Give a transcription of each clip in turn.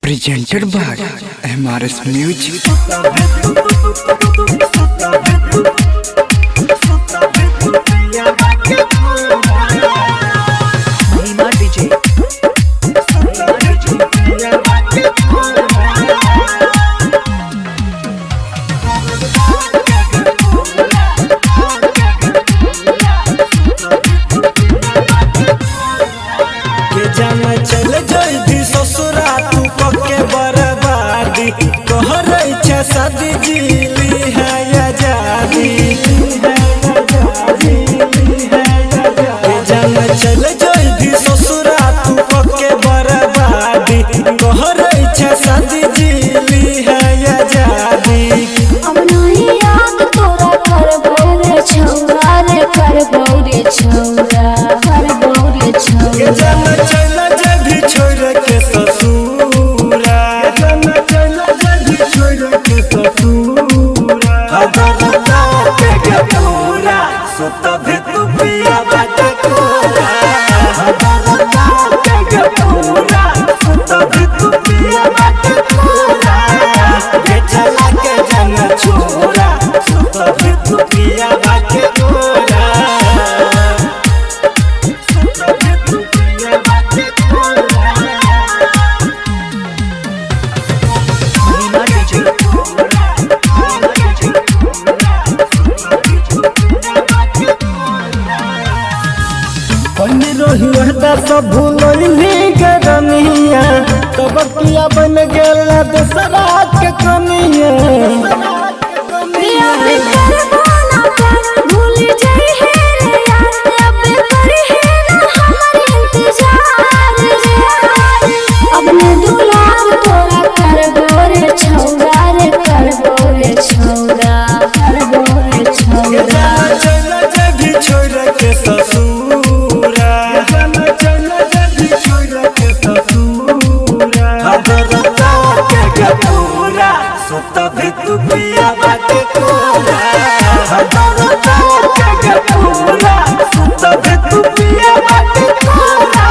presented by MRS Music. महिमा DJ चल जल्दी ससुरा तू पके बर्बादी कहर इच्छा शादी जीली है आजादी जन चल जल्दी ससुरा तू पके बर्बादी कहर इच्छा शादी जीली है आजादी अब नहीं याद तोरा करबो रे छौरा रे करबो रे छौरा करबो रे छौरा जन चल जल्दी छोड़ के ससुरा जन चल जल्दी छोड़ के ससुरा हदरता के पूरा सुत भी तू पिया बात कोरा हदरता के पूरा सुत भी तू पिया बात कोरा के चला के जन छोरा सुत भी तू पिया बात कोरा महिमा डीजे बनी रही रहता सब भूलनी गरनिया तब किया बन गेला दूसरा के कनिया पिया पे करबो ना प्यार भूल जाई है रे यार अब करी है ना हमार इंतजार रे अपने दुलार तोरा करबो रे छौरा रे करबो रे छौरा करबो रे छौरा चल जल्दी छोड़ के ससुरा चल जल्दी छोड़ के ससुरा हदरता के पूरा सुत भी तू पिया बात कोरा हदरता के पूरा सुत भी तू पिया बात कोरा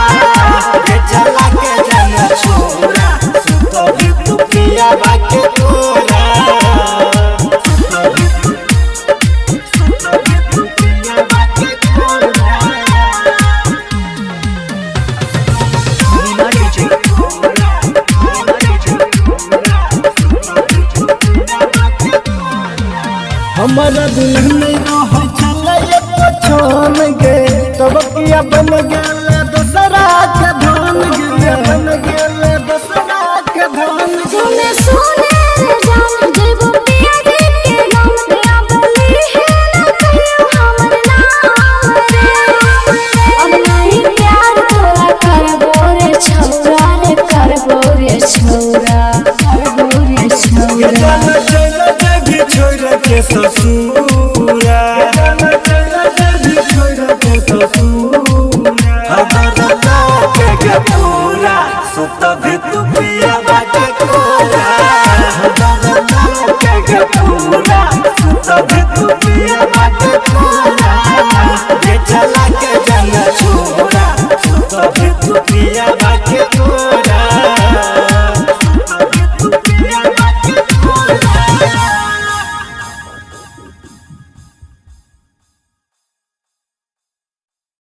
के चला के जन छोरा सुत भी तू पिया बात कोरा महिमा डीजे हमारा दुल्हन रह चले छोन गे तब किया बन गेल दूसरा के धन गे बन गेल दूसरा के धन सुने सुने रे जान जइबो